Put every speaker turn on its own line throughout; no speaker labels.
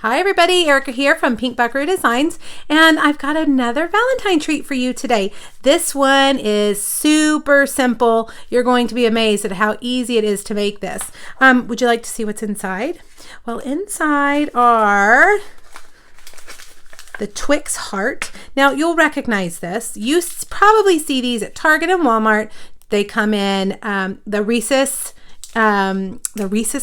Hi everybody, Erica here from Pink Buckaroo Designs, and I've got another Valentine treat for you today. This one is super simple. You're going to be amazed at how easy it is to make this. Would you like to see what's inside? Well, inside are the Twix heart. Now you'll recognize this. You probably see these at Target and Walmart. They come in the Reese's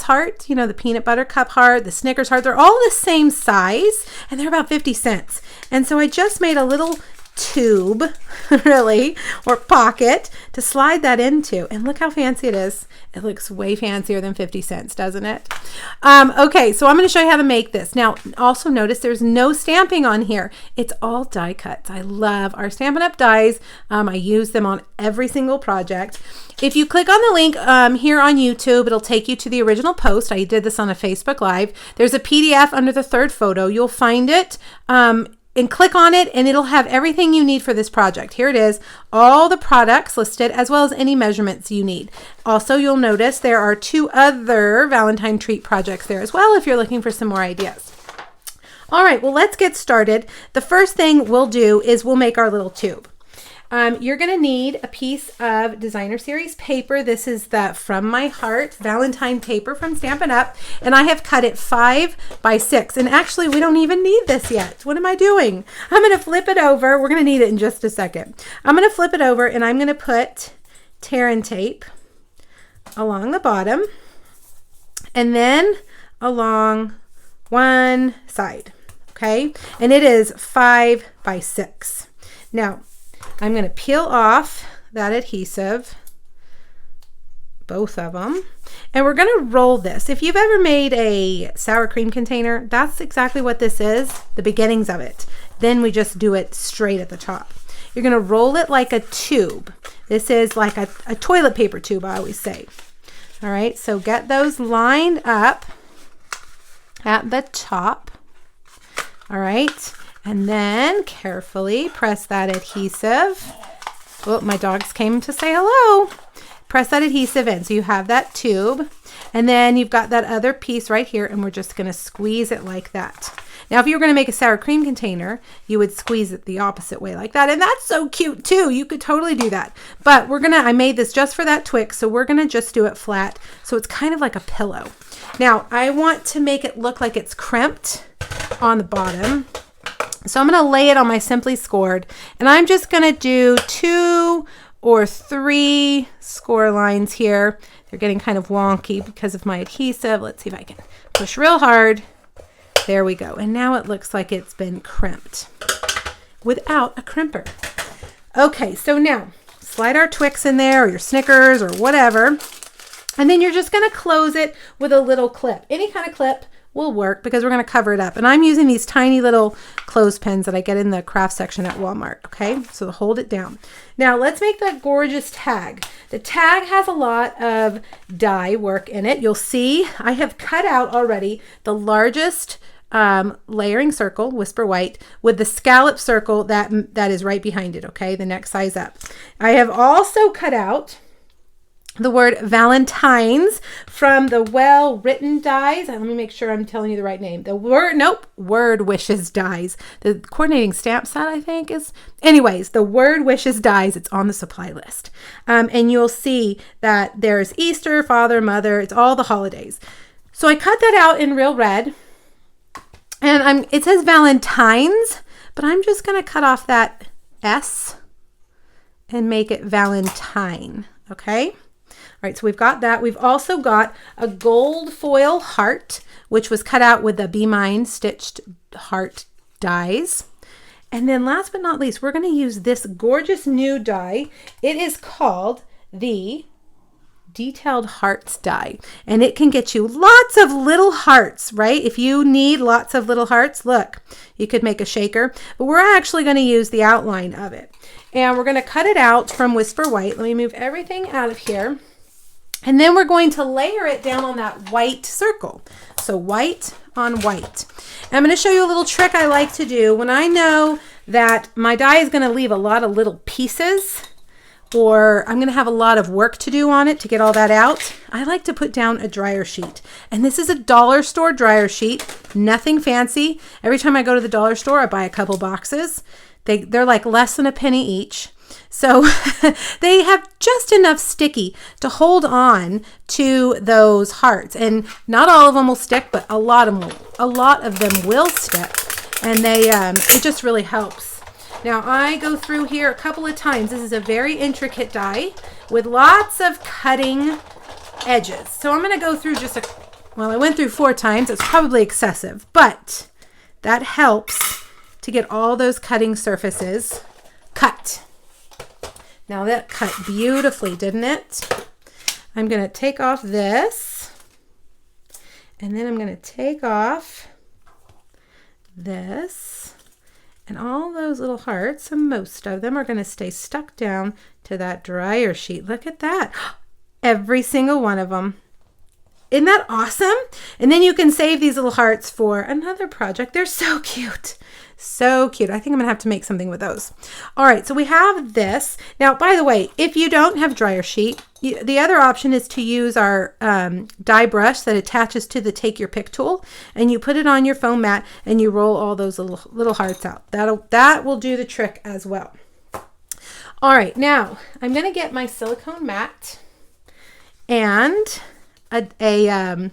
heart, you know, the peanut butter cup heart, the Snickers heart, they're all the same size and they're about 50 cents. And so I just made a little tube, really, or pocket to slide that into. And look how fancy it is. It looks way fancier than 50 cents, doesn't it? Okay, so I'm going to show you how to make this. Now, also notice there's no stamping on here. It's all die cuts. I love our Stampin' Up! Dies. I use them on every single project. If you click on the link here on YouTube, it'll take you to the original post. I did this on a Facebook Live. There's a PDF under the third photo. You'll find it and click on it and it'll have everything you need for this project. Here it is, all the products listed as well as any measurements you need. Also, you'll notice there are 2 other Valentine treat projects there as well if you're looking for some more ideas. All right, well, let's get started. The first thing we'll do is we'll make our little tube. You're going to need a piece of designer series paper. This is the From My Heart Valentine paper from Stampin' Up! And I have cut it 5 by 6. And actually, we don't even need this yet. What am I doing? I'm going to flip it over. We're going to need it in just a second. I'm going to flip it over and I'm going to put tear and tape along the bottom and then along one side. Okay? And it is 5 by 6. Now, I'm going to peel off that adhesive, both of them, and we're going to roll this. If you've ever made a sour cream container, that's exactly what this is, the beginnings of it. Then we just do it straight at the top. You're going to roll it like a tube. This is like a toilet paper tube, I always say. All right, so get those lined up at the top. All right. And then carefully press that adhesive. Oh, my dogs came to say hello. Press that adhesive in. So you have that tube. And then you've got that other piece right here. And we're just going to squeeze it like that. Now, if you were going to make a sour cream container, you would squeeze it the opposite way like that. And that's so cute too. You could totally do that. But I made this just for that Twix. So we're going to just do it flat. So it's kind of like a pillow. Now, I want to make it look like it's crimped on the bottom. So I'm going to lay it on my Simply Scored, and I'm just going to do 2 or 3 score lines here. They're getting kind of wonky because of my adhesive. Let's see if I can push real hard. There we go. And now it looks like it's been crimped without a crimper. Okay, so now slide our Twix in there or your Snickers or whatever, and then you're just going to close it with a little clip. Any kind of clip will work because we're going to cover it up. And I'm using these tiny little clothespins that I get in the craft section at Walmart. Okay, so hold it down. Now let's make that gorgeous tag. The tag has a lot of die work in it. You'll see I have cut out already the largest layering circle, Whisper White, with the scallop circle that is right behind it. Okay, the next size up. I have also cut out the word Valentines from the Well Written Dies. Let me make sure I'm telling you the right name. Word Wishes Dies. The coordinating stamp set, I think, is... Anyways, the Word Wishes Dies. It's on the supply list. And you'll see that there's Easter, Father, Mother. It's all the holidays. So I cut that out in real red. And it says Valentines, but I'm just going to cut off that S and make it Valentine. Okay? All right, so we've got that. We've also got a gold foil heart, which was cut out with the Be Mine stitched heart dies. And then last but not least, we're going to use this gorgeous new die. It is called the Detailed Hearts die. And it can get you lots of little hearts, right? If you need lots of little hearts, look, you could make a shaker. But we're actually going to use the outline of it. And we're going to cut it out from Whisper White. Let me move everything out of here. And then we're going to layer it down on that white circle. So white on white. And I'm going to show you a little trick I like to do when I know that my die is going to leave a lot of little pieces. or I'm going to have a lot of work to do on it to get all that out, I like to put down a dryer sheet. And this is a dollar store dryer sheet, nothing fancy. Every time I go to the dollar store, I buy a couple boxes. They're like less than a penny each. So they have just enough sticky to hold on to those hearts. And not all of them will stick, but a lot of them will stick. And it just really helps. Now I go through here a couple of times. This is a very intricate die with lots of cutting edges. So I'm going to go through I went through 4 times. It's probably excessive, but that helps to get all those cutting surfaces cut. Now that cut beautifully, didn't it? I'm going to take off this, and then I'm going to take off this, and all those little hearts, and most of them are going to stay stuck down to that dryer sheet. Look at that. Every single one of them. Isn't that awesome? And then you can save these little hearts for another project. They're so cute. So cute. I think I'm going to have to make something with those. All right, so we have this. Now, by the way, if you don't have dryer sheet, the other option is to use our die brush that attaches to the Take Your Pick tool, and you put it on your foam mat and you roll all those little hearts out. That will do the trick as well. All right, now I'm going to get my silicone mat and a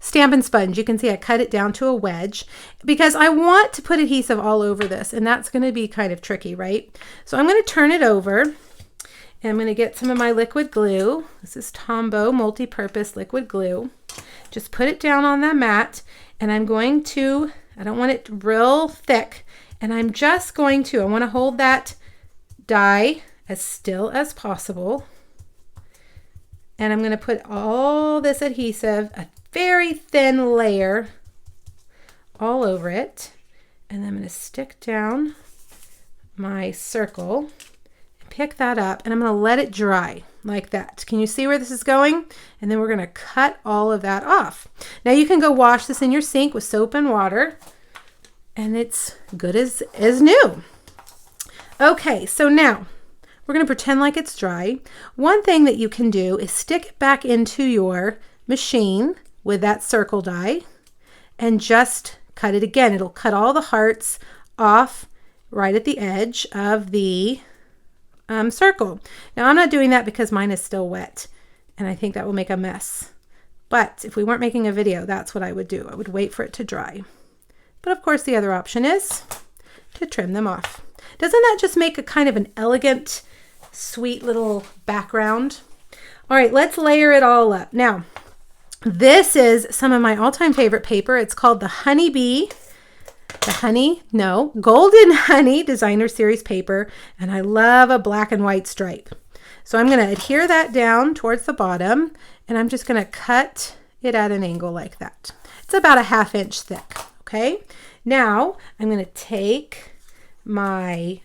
Stampin' Sponge. You can see I cut it down to a wedge because I want to put adhesive all over this, and that's going to be kind of tricky, right? So I'm going to turn it over, and I'm going to get some of my liquid glue. This is Tombow multi-purpose liquid glue. Just put it down on that mat, and I don't want it real thick, and I'm just going to, I want to hold that die as still as possible, and I'm going to put all this adhesive, a very thin layer, all over it, and I'm going to stick down my circle, pick that up, and I'm going to let it dry like that. Can you see where this is going? And then we're going to cut all of that off. Now you can go wash this in your sink with soap and water, and it's good as new. Okay, so now we're going to pretend like it's dry. One thing that you can do is stick it back into your machine with that circle die and just cut it again. It'll cut all the hearts off right at the edge of the circle. Now I'm not doing that because mine is still wet, and I think that will make a mess. But if we weren't making a video, that's what I would do. I would wait for it to dry. But of course the other option is to trim them off. Doesn't that just make a kind of an elegant, sweet little background? All right, let's layer it all up. Now, this is some of my all-time favorite paper. It's called the Golden Honey Designer Series paper, and I love a black and white stripe. So I'm going to adhere that down towards the bottom, and I'm just going to cut it at an angle like that. It's about a 1/2 inch thick, okay? Now I'm going to take my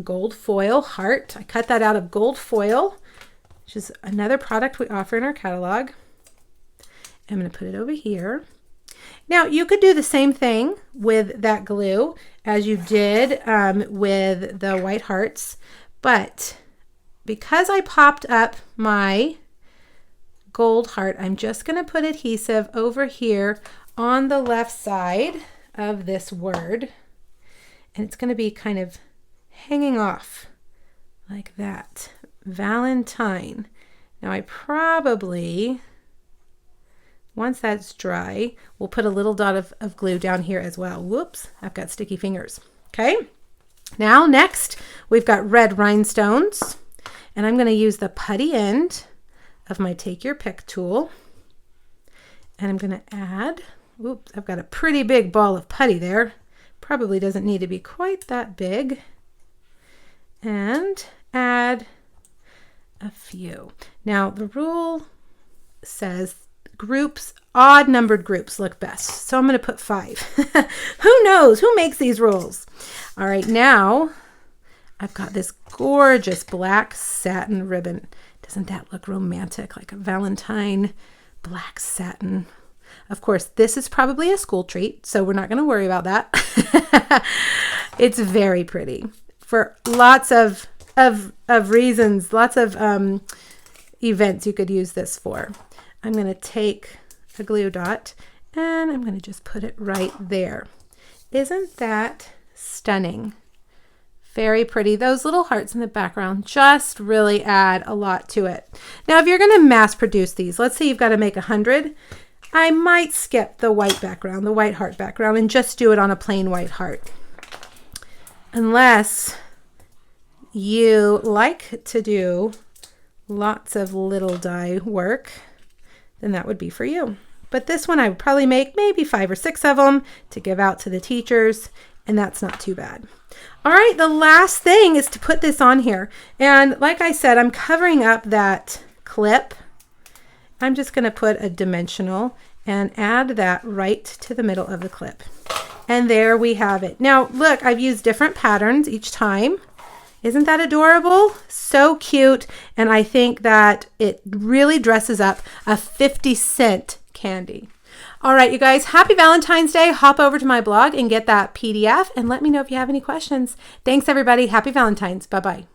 gold foil heart. I cut that out of gold foil, which is another product we offer in our catalog. I'm going to put it over here. Now you could do the same thing with that glue as you did with the white hearts, but because I popped up my gold heart, I'm just going to put adhesive over here on the left side of this word, and it's going to be kind of hanging off like that. Valentine. Now I probably, once that's dry, we'll put a little dot of glue down here as well. Whoops, I've got sticky fingers. Okay, now next we've got red rhinestones, and I'm going to use the putty end of my Take Your Pick tool, and I'm going to add, whoops, I've got a pretty big ball of putty there. Probably doesn't need to be quite that big, and add a few. Now the rule says odd numbered groups look best, so I'm going to put 5. Who knows? Who makes these rules? All right, now I've got this gorgeous black satin ribbon. Doesn't that look romantic, like a Valentine black satin? Of course, this is probably a school treat, so we're not going to worry about that. It's very pretty for lots of of reasons, lots of events you could use this for. I'm going to take a glue dot and I'm going to just put it right there. Isn't that stunning? Very pretty. Those little hearts in the background just really add a lot to it. Now, if you're going to mass produce these, let's say you've got to make 100, I might skip the white background, the white heart background, and just do it on a plain white heart. Unless you like to do lots of little die work, then that would be for you. But this one I would probably make maybe 5 or 6 of them to give out to the teachers, and that's not too bad. All right, the last thing is to put this on here. And like I said, I'm covering up that clip. I'm just going to put a dimensional and add that right to the middle of the clip. And there we have it. Now, look, I've used different patterns each time. Isn't that adorable? So cute. And I think that it really dresses up a 50-cent candy. All right, you guys, happy Valentine's Day. Hop over to my blog and get that PDF and let me know if you have any questions. Thanks, everybody. Happy Valentine's. Bye-bye.